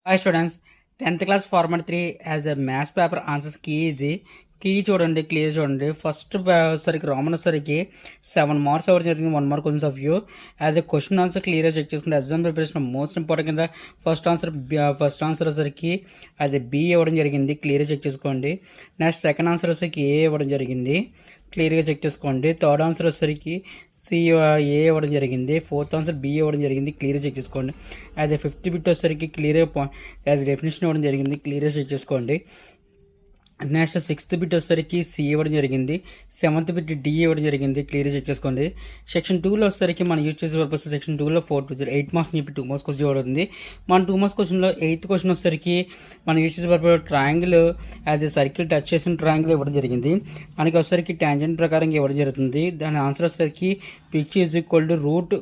Hi students, 10th class format 3 as a maths paper answers key ఇది. Key చూడండి, clear చూడండి. First సరికి రామన్ సరికి 7 మార్క్స్ అవ్వడం జరిగింది. 1 mark questions of view as a question answer క్లియర్గా చెక్ చేసుకుంటే ఎగ్జామ్ ప్రిపరేషన్ మోస్ట్ ఇంపార్టెంట్ కింద ఫస్ట్ ఆన్సర్ వచ్చరికి అది బి ఇవ్వడం జరిగింది. క్లియర్గా చెక్ చేసుకోండి. నెక్స్ట్ సెకండ్ ఆన్సర్ వచ్చరికి ఏ ఇవ్వడం జరిగింది. క్లియర్గా చెక్ చేసుకోండి. థర్డ్ ఆన్సర్ వచ్చేసరికి సి ఏ ఇవ్వడం జరిగింది. ఫోర్త్ ఆన్సర్ బి ఇవ్వడం జరిగింది. క్లియర్గా చెక్ చేసుకోండి. అదే ఫిఫ్త్ బిట్ వచ్చేసరికి క్లియర్గా యాజ్ డెఫినేషన్ ఇవ్వడం జరిగింది. క్లియర్గా చెక్ చేసుకోండి. నెక్స్ట్ సిక్స్త్ బిట్ వచ్చేసరికి సి ఇవ్వడం జరిగింది. సెవెంత్ బిట్ డి ఇవ్వడం జరిగింది. క్లియర్ చెక్ చేసుకోండి. సెక్షన్ 2లో వచ్చేసరికి మనం యూజ్ చేసే పర్పస్ సెక్షన్ 2లో 4 to 0 8 మార్క్స్ చెప్పి 2 మార్క్స్ క్వశ్చన్ ఇవ్వబడుతుంది. మన 2 మార్క్స్ క్వశ్చన్లో 8th క్వశ్చన్ వచ్చేసరికి మనం యూజ్ చేసే purpose triangle as a circle touch చేసిన ట్రయాంగిల్ ఇవ్వడం జరిగింది. మనకి వచ్చేసరికి ట్యాంజెంట్ ప్రకారం ఇవ్వడం జరుగుతుంది. దాని ఆన్సర్ వచ్చేసరికి pitch is equal to root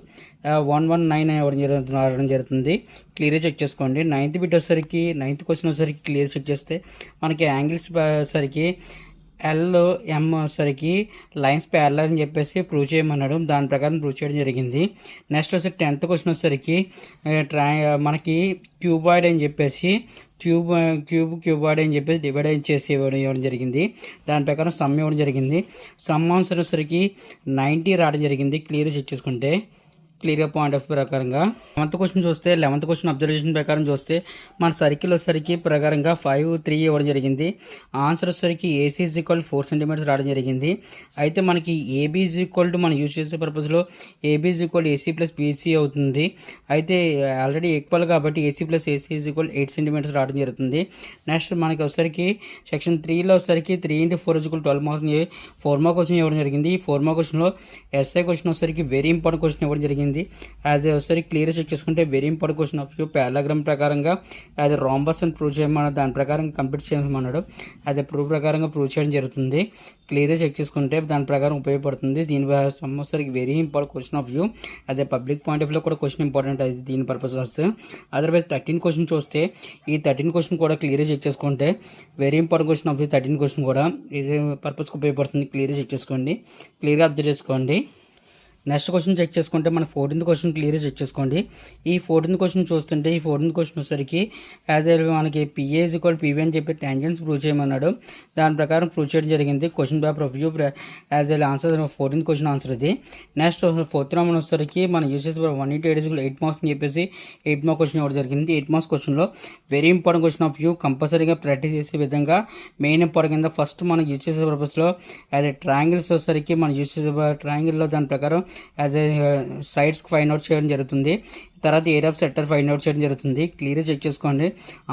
119 ఇవ్వడం జరుగుతుంది. క్లియర్ చెక్ చేసుకోండి. 9th బిట్ వచ్చేసరికి 9th క్వశ్చన్ వచ్చేసరికి క్లియర్ చెక్ చేస్తే మనకి యాంగిల్స్ సరికి ఎల్ఎం సరికి లైన్స్ ప్యారలల్ అని చెప్పేసి ప్రూవ్ చేయమన్నాడు. దాని ప్రకారం ప్రూవ్ చేయడం జరిగింది. నెక్స్ట్ వచ్చి 10th క్వశ్చన్ వచ్చేసరికి మనకి క్యూబాయిడ్ అని చెప్పేసి క్యూబాయిడ్ అని చెప్పేసి డివైడ్ చేసి ఇవ్వడం జరిగింది. దాని ప్రకారం సమ్ ఇవ్వడం జరిగింది. సమ్ ఆన్సర్ వచ్చేసరికి 90 రావడం జరిగింది. క్లియర్ చెక్ చేసుకుంటే క్లియర్గా పాయింట్ ఆఫ్ ప్రకారంగా 11th క్వశ్చన్ చూస్తే 11th క్వశ్చన్ అబ్జర్వేషన్ ప్రకారం చూస్తే మన సర్కిల్ వచ్చేసరికి ప్రకారంగా 5 3 ఇవ్వడం జరిగింది. ఆన్సర్ వచ్చేసరికి ఏసీ ఈజ్ ఈక్వల్ 4 సెంటీమీటర్స్ రావడం జరిగింది. అయితే మనకి ఏబీ ఈజ్ ఈక్వల్ టు మనం యూజ్ చేసే పర్పస్లో AB is equal AC plus BC అవుతుంది. అయితే ఆల్రెడీ ఈక్వల్ కాబట్టి AC plus AC is equal 8 centimetres రావడం జరుగుతుంది. నెక్స్ట్ మనకి వచ్చేసరికి సెక్షన్ 3లో వచ్చేసరికి 3 into 4 is equal to 12 marks 4 mark question ఇవ్వడం జరిగింది. ఈ 4 మార్క్ క్వశ్చన్లో ఎస్ఐ క్వశ్చన్ వచ్చేసరికి వెరీ ఇంపార్టెంట్ క్వశ్చన్ ఇవ్వడం జరిగింది. అది ఒకసారి క్లియర్ చెక్ చేసుకుంటే very important question of view పారాగ్రామ్ ప్రకారంగా అది రాంబస్ అని ప్రూవ్ చేయమన్నాడు. దాని ప్రకారం కంప్లీట్ చేయమన్నాడు. అది ప్రూవ్ ప్రకారంగా ప్రూవ్ చేయడం జరుగుతుంది. క్లియర్గా చెక్ చేసుకుంటే దాని ప్రకారం ఉపయోగపడుతుంది. దీని సమస్యకి very important question of view. అదే పబ్లిక్ పాయింట్ ఆఫ్ వ్యూలో కూడా క్వశ్చన్ ఇంపార్టెంట్ అది దీని పర్పస్. అదర్వైజ్ 13 క్వశ్చన్ చూస్తే ఈ 13 క్వశ్చన్ కూడా క్లియర్గా చెక్ చేసుకుంటే very important question of view 13 question కూడా ఇది పర్పస్కి ఉపయోగపడుతుంది. క్లియర్గా చెక్ చేసుకోండి. క్లియర్గా అబ్జర్వ్ చేసుకోండి. నెక్స్ట్ క్వశ్చన్ చెక్ చేసుకుంటే మన 14th క్వశ్చన్ క్లియర్గా చెక్ చేసుకోండి. ఈ 14th క్వశ్చన్ చూస్తుంటే ఈ 14th క్వశ్చన్ వచ్చేసరికి యాజ్ మనకి పిఏ ఈజ్ ఈక్వల్ పీవీ అని చెప్పి ట్యాంజెంట్స్ ప్రూవ్ చేయమన్నాడు. దాని ప్రకారం ప్రూవ్ చేయడం జరిగింది. Question paper review as answer 14th question answer ఇది. నెక్స్ట్ 4th రౌండ్ వచ్చేసరికి మనం యూజ్ చేసే 1 into 8 మార్క్స్ అని చెప్పేసి 8 మార్క్ క్వశ్చన్ ఇవ్వడం జరిగింది. 8 మార్క్స్ క్వశ్చన్లో very important question of view కంపల్సరీగా ప్రాక్టీస్ చేసే విధంగా మెయిన్ ఇంపార్టెంట్ కింద ఫస్ట్ మనం యూజ్ చేసే పర్పస్లో యాజ్ ట్రయాంగిల్స్ వచ్చేసరికి మనం యూజ్ చేసే ట్రయాంగిల్లో దాని ప్రకారం యాజ్ సైడ్స్కి ఫైండ్ అవుట్ చేయడం జరుగుతుంది. తర్వాత area of sector find out చేయడం జరుగుతుంది. క్లియర్గా చెక్ చేసుకోండి.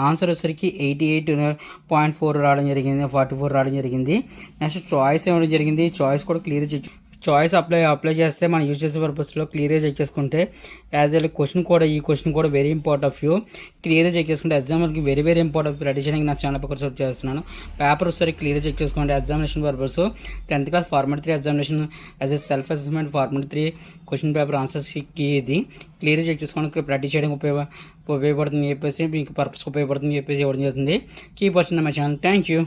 ఆన్సర్ వచ్చేసరికి 88.4 రావడం జరిగింది. 44 రావడం జరిగింది. నెక్స్ట్ చాయిస్ ఇవ్వడం జరిగింది. చాయిస్ కూడా క్లియర్ చెక్ చాయిస్ అప్లై చేస్తే మనం యూజ్ చేసే పర్పస్లో క్లియర్గా చెక్ చేసుకుంటే యాజ్ ఎ క్వశ్చన్ కూడా ఈ క్వశ్చన్ కూడా వెరీ ఇంపార్టెంట్ ఆఫ్ యూ. క్లియర్గా చెక్ చేసుకుంటే ఎగ్జామ్కి వెరీ ఇంపార్టెంట్ రెడీ చేయడానికి నా ఛానల్ పక్కన సర్చ్ చేస్తున్నాను. పేపర్ ఒకసారి క్లియర్గా చెక్ చేసుకోండి. Examination purpose 10th class format 3 examination as a self assessment format 3 question paper ఆన్సర్స్కి ఇది క్లియర్గా చెక్ చేసుకోవడానికి ప్రాక్టీస్ చేయడానికి ఉపయోగపడుతుంది చెప్పేసి మీకు పర్పస్కి ఉపయోగపడుతుంది చెప్పేసి ఇవ్వడం జరుగుతుంది. Keep watching my channel. Thank you.